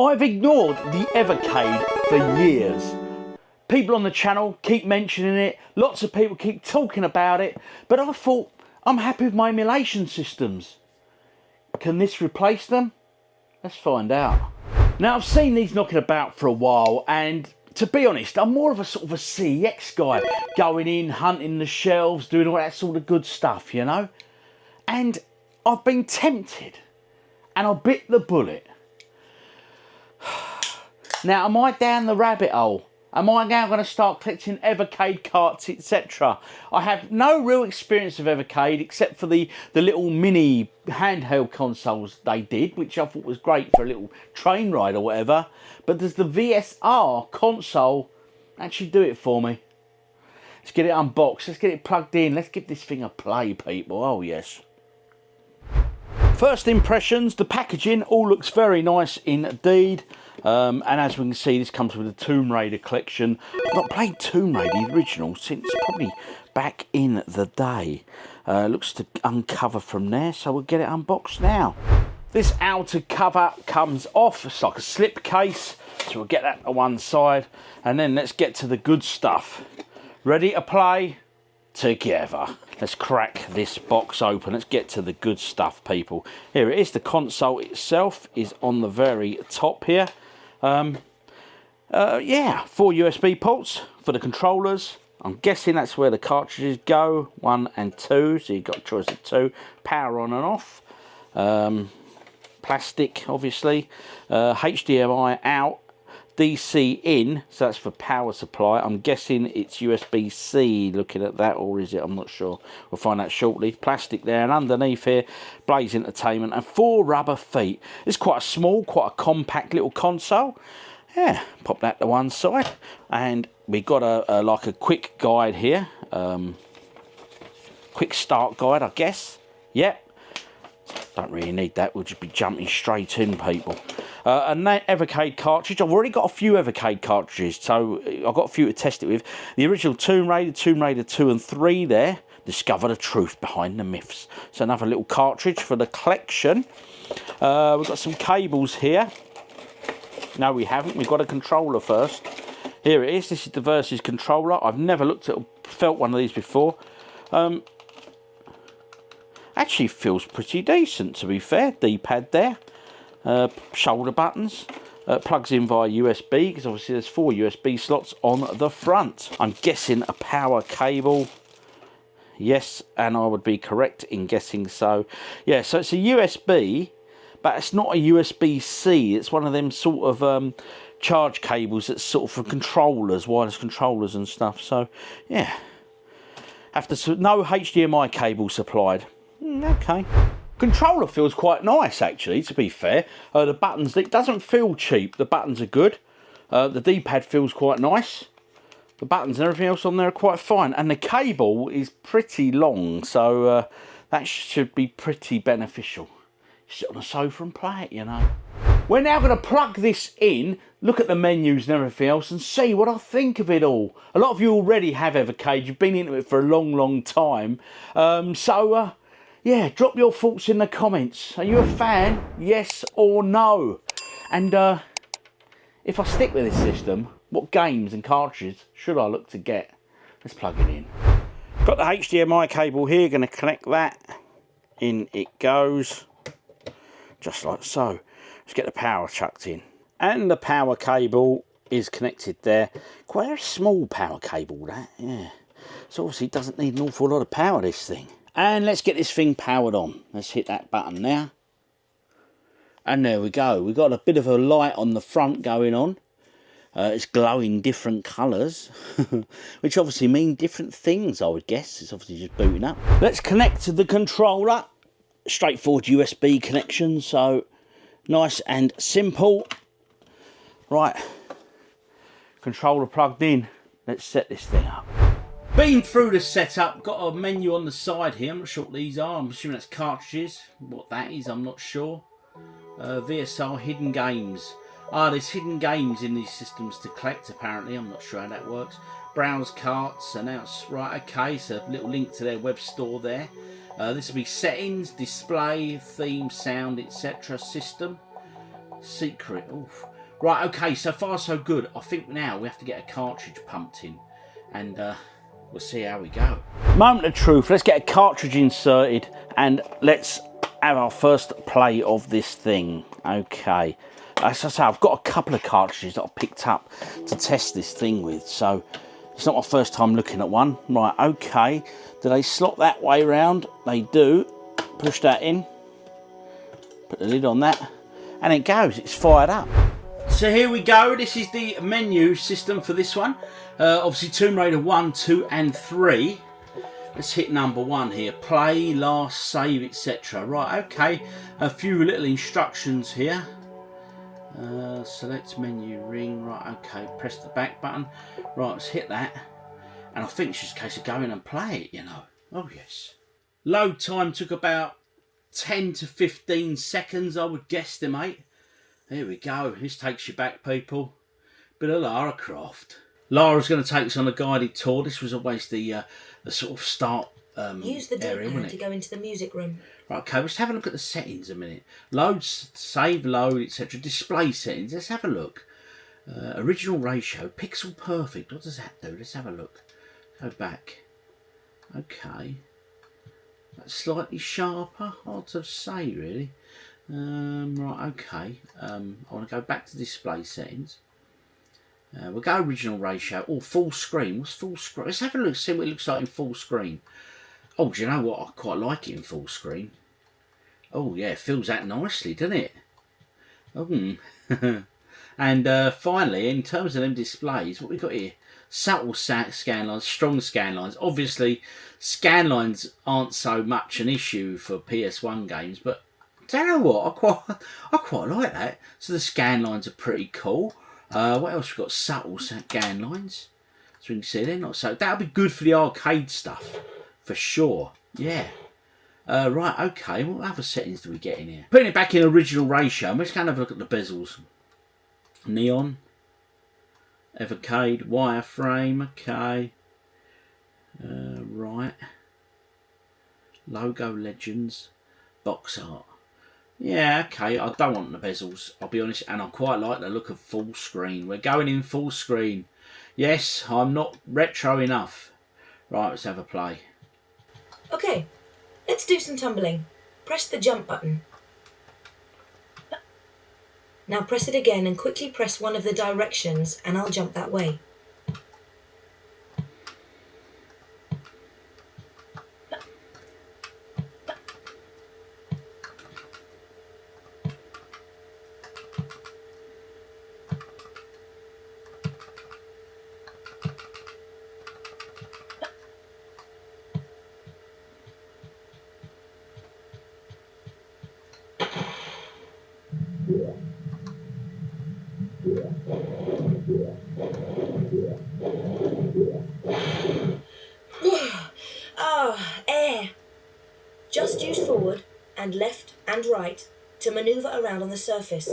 I've ignored the Evercade for years. People on the channel keep mentioning it, lots of people keep talking about it, but I thought, I'm happy with my emulation systems. Can this replace them? Let's find out. Now, I've seen these knocking about for a while, and to be honest, I'm more of a sort of a CEX guy, going in, hunting the shelves, doing all that sort of good stuff, you know? And I've been tempted, and I bit the bullet. Now, am I down the rabbit hole? Am I now going to start collecting Evercade carts, etc.? I have no real experience of Evercade except for the little mini handheld consoles they did, which I thought was great for a little train ride or whatever. But does the VS-R console actually do it for me? Let's get it unboxed, let's get it plugged in, let's give this thing a play, people. Oh yes. First impressions, the packaging all looks very nice indeed. And as we can see, this comes with a Tomb Raider collection. I've not played Tomb Raider, the original, since probably back in the day. Looks to uncover from there, so we'll get it unboxed now. This outer cover comes off, it's like a slip case, so we'll get that to one side. And then let's get to the good stuff. Ready to play? Together. Let's crack this box open. Let's get to the good stuff, people. Here it is. The console itself is on the very top here. Yeah, 4 USB ports for the controllers. I'm guessing that's where the cartridges go, 1 and 2, so you've got a choice of 2. Power on and off. Plastic, obviously. HDMI out. DC in, so that's for power supply. I'm guessing it's USB-C, looking at that, or is it? I'm not sure. We'll find out shortly. Plastic there, and underneath here, Blaze Entertainment, and 4 rubber feet. It's quite a small, quite a compact little console. Yeah, pop that to one side. And we got a like a quick guide here. Quick start guide, I guess. Yep. Don't really need that, we'll just be jumping straight in, people. And that Evercade cartridge, I've already got a few Evercade cartridges, so I've got a few to test it with. The original Tomb Raider 2 and 3 there, discover the truth behind the myths. So another little cartridge for the collection. We've got some cables here. No, we haven't, we've got a controller first. Here it is, this is the Versus controller. I've never looked at or felt one of these before. Actually feels pretty decent, to be fair. D-pad there. Shoulder buttons. Plugs in via USB, because obviously there's 4 USB slots on the front. I'm guessing a power cable. Yes, and I would be correct in guessing so. Yeah, so it's a USB, but it's not a USB-C. It's one of them sort of charge cables that's sort of for controllers, wireless controllers and stuff. So, yeah. No HDMI cable supplied. Okay. Controller feels quite nice, actually, to be fair. The buttons, it doesn't feel cheap. The buttons are good. The D-pad feels quite nice. The buttons and everything else on there are quite fine. And the cable is pretty long, so that should be pretty beneficial. Sit on the sofa and play it, you know. We're now going to plug this in, look at the menus and everything else, and see what I think of it all. A lot of you already have Evercade. You've been into it for a long, long time. Yeah, drop your thoughts in the comments. Are you a fan? Yes or no? And if I stick with this system, what games and cartridges should I look to get? Let's plug it in. Got the HDMI cable here, going to connect that. In it goes. Just like so. Let's get the power chucked in. And the power cable is connected there. Quite a small power cable, that, yeah. So obviously it doesn't need an awful lot of power, this thing. And let's get this thing powered on. Let's hit that button now. And there we go. We've got a bit of a light on the front going on. It's glowing different colours. Which obviously mean different things, I would guess. It's obviously just booting up. Let's connect to the controller. Straightforward USB connection. So nice and simple. Right. Controller plugged in. Let's set this thing up. Been through the setup, got a menu on the side here. I'm not sure what these are. I'm assuming that's cartridges. What that is, I'm not sure. VS-R hidden games. There's hidden games in these systems to collect, apparently. I'm not sure how that works. Browse carts, announce. Right, okay, so a little link to their web store there. This will be settings, display, theme, sound, etc. system. Secret. Oof. Right, okay, so far so good. I think now we have to get a cartridge pumped in, and we'll see how we go. Moment of truth, let's get a cartridge inserted, and let's have our first play of this thing. Okay, as I say, I've got a couple of cartridges that I picked up to test this thing with, so it's not my first time looking at one. Right, okay, do they slot that way round? They do. Push that in, put the lid on that, and it goes, it's fired up. So here we go, this is the menu system for this one. Obviously Tomb Raider 1, 2 and 3. Let's hit number 1 here. Play, last, save, etc. Right, okay. A few little instructions here. Select menu, ring. Right, okay. Press the back button. Right, let's hit that. And I think it's just a case of going and play it, you know. Oh, yes. Load time took about 10 to 15 seconds, I would guesstimate. Here we go. This takes you back, people. Bit of Lara Croft. Lara's going to take us on a guided tour. This was always the sort of start Use the area, wasn't it? to go into the music room. Right, okay, let's have a look at the settings a minute. Load, save, load, etc. Display settings. Let's have a look. Original ratio, pixel perfect. What does that do? Let's have a look. Go back. Okay. That's slightly sharper. Hard to say, really. Right, okay. I want to go back to display settings. We'll go original ratio. Oh, full screen. What's full screen? Let's have a look, see what it looks like in full screen. Oh, do you know what? I quite like it in full screen. Oh, yeah, it fills that nicely, doesn't it? Oh, and finally, in terms of them displays, what we got here? Subtle scan lines, strong scan lines. Obviously, scan lines aren't so much an issue for PS1 games, but do you know what? I quite like that. So the scan lines are pretty cool. What else we got? Subtle scan lines. So we can see they're not so. That'll be good for the arcade stuff, for sure. Yeah. Right. Okay. What other settings do we get in here? Putting it back in original ratio. Let's kind of look at the bezels. Neon. Evercade wireframe. Okay. Right. Logo legends. Box art. Yeah, okay, I don't want the bezels, I'll be honest, and I quite like the look of full screen. We're going in full screen. Yes, I'm not retro enough. Right, let's have a play. Okay, let's do some tumbling. Press the jump button. Now press it again and quickly press one of the directions and I'll jump that way. Air. Just use forward and left and right to maneuver around on the surface.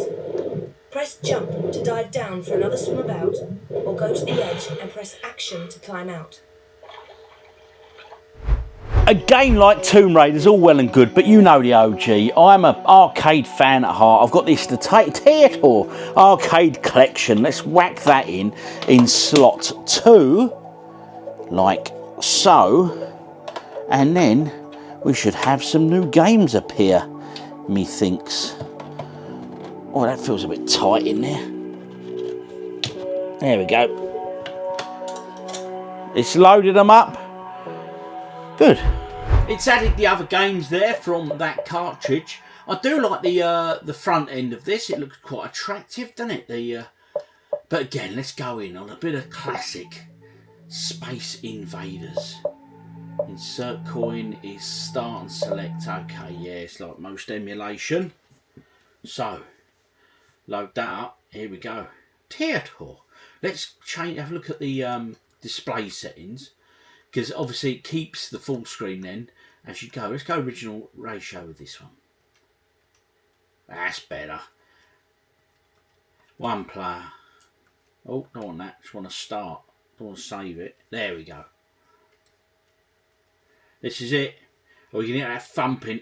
Press jump to dive down for another swim about, or go to the edge and press action to climb out. A game like Tomb Raider is all well and good, but you know the OG. I'm an arcade fan at heart. I've got this Theater arcade collection. Let's whack that in slot 2, like so, and then we should have some new games appear, methinks. Oh, that feels a bit tight in there. There we go. It's loaded them up. Good. It's added the other games there from that cartridge. I do like the front end of this. It looks quite attractive, doesn't it? But again, let's go in on a bit of classic Space Invaders. Insert coin is start and select. Okay, yeah, it's like most emulation. So, load that up. Here we go. Theater. Let's have a look at the display settings, because obviously it keeps the full screen then as you go. Let's go original ratio with this one. That's better. One player. Oh, don't want that. Just want to start. Don't want to save it. There we go. This is it. Oh, you can hear that thumping.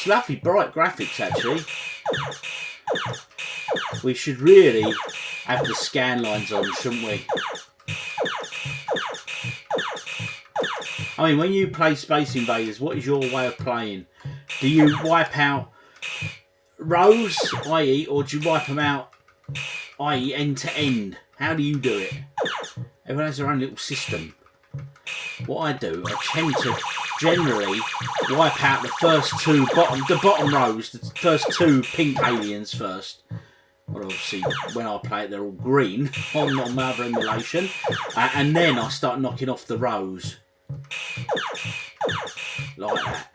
It's lovely, bright graphics, actually. We should really have the scan lines on, shouldn't we? I mean, when you play Space Invaders, what is your way of playing? Do you wipe out rows, i.e., or do you wipe them out, i.e., end to end? How do you do it? Everyone has their own little system. What I do, I tend to generally wipe out the first two bottom rows, the first two pink aliens first. Well, obviously, when I play it, they're all green on my other emulation, and then I start knocking off the rows like that.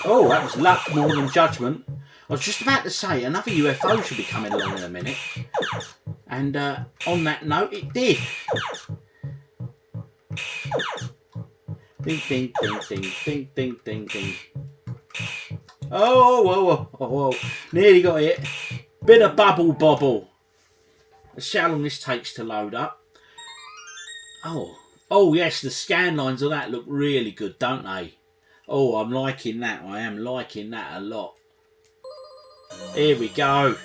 Oh, that was luck more than judgment. I was just about to say another UFO should be coming along in a minute, and on that note, it did. Ding, ding, ding, ding, ding, ding, ding, ding. Oh, whoa, whoa, whoa, whoa. Nearly got it. Bit of bubble bobble. Let's see how long this takes to load up. Oh yes, the scan lines of that look really good, don't they? Oh, I'm liking that. I am liking that a lot. Here we go.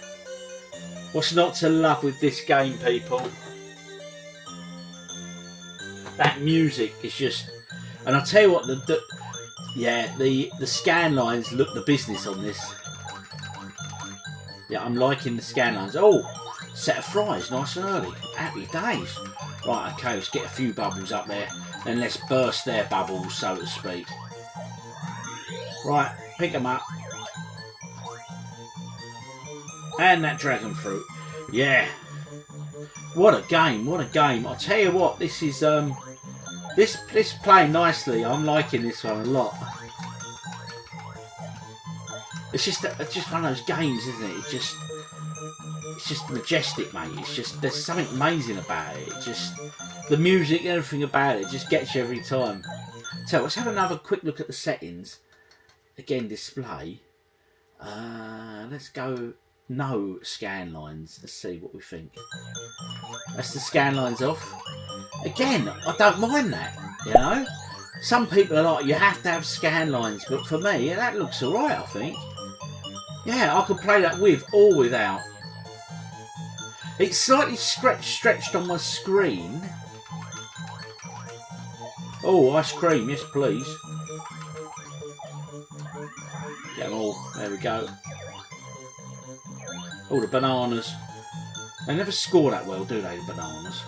What's not to love with this game, people? That music is just... And I'll tell you what, the scan lines look the business on this. Yeah, I'm liking the scan lines. Oh, set of fries, nice and early. Happy days. Right, okay, let's get a few bubbles up there. And let's burst their bubbles, so to speak. Right, pick them up. And that dragon fruit. Yeah. What a game, what a game. I'll tell you what, this is... This playing nicely. I'm liking this one a lot. It's just one of those games, isn't it? It's just majestic, mate. It's just, there's something amazing about it. It just, the music, everything about it just gets you every time. So let's have another quick look at the settings. Again, display. Let's go no scan lines. Let's see what we think. That's the scan lines off. Again, I don't mind that, you know. Some people are like, you have to have scan lines, but for me, yeah, that looks alright, I think. Yeah, I could play that with or without. It's slightly stretched on my screen. Oh, ice cream, yes please. Get them all, there we go. Oh, the bananas. They never score that well, do they, the bananas?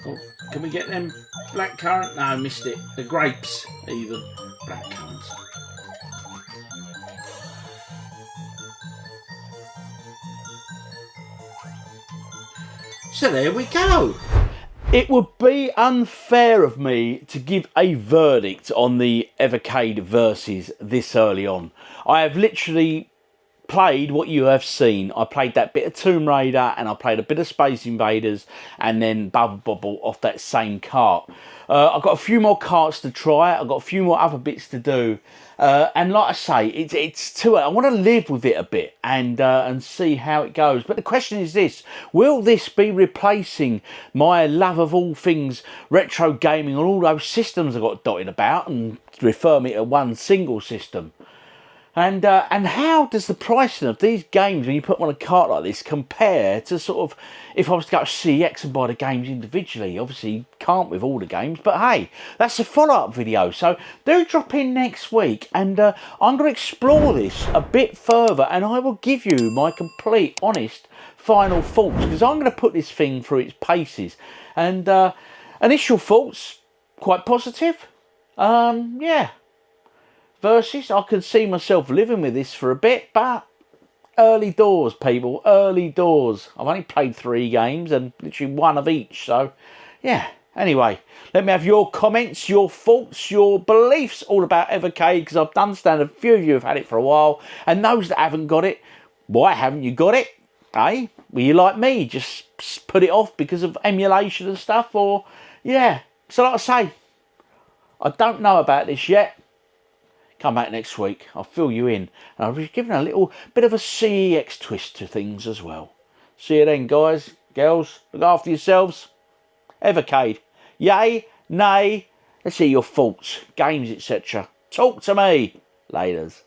Oh, can we get them black currant? No, I missed it. The grapes, even. Black currants. So there we go. It would be unfair of me to give a verdict on the Evercade Versus this early on. I have literally played what you have seen. I played that bit of Tomb Raider and I played a bit of Space Invaders and then Bubble Bobble off that same cart. I've got a few more carts to try. I've got a few more other bits to do. And like I say, it's too early. I want to live with it a bit and see how it goes. But the question is this: will this be replacing my love of all things retro gaming and all those systems I got dotted about, and refer me to one single system? And how does the pricing of these games, when you put them on a cart like this, compare to sort of, if I was to go to CX and buy the games individually? Obviously, you can't with all the games, but hey, that's a follow-up video. So do drop in next week, and I'm going to explore this a bit further, and I will give you my complete, honest, final thoughts, because I'm going to put this thing through its paces. And initial thoughts, quite positive. Yeah. Versus, I can see myself living with this for a bit, but early doors, people, early doors. I've only played 3 games and literally 1 of each, so yeah. Anyway, let me have your comments, your thoughts, your beliefs all about Evercade, because I've understand a few of you have had it for a while, and those that haven't got it, why haven't you got it? Eh? Were you like me? Just put it off because of emulation and stuff? Or, yeah. So like I say, I don't know about this yet. Come back next week. I'll fill you in. And I'll be giving a little bit of a CEX twist to things as well. See you then, guys, girls. Look after yourselves. Evercade. Yay, nay. Let's hear your thoughts, games, etc. Talk to me. Laters.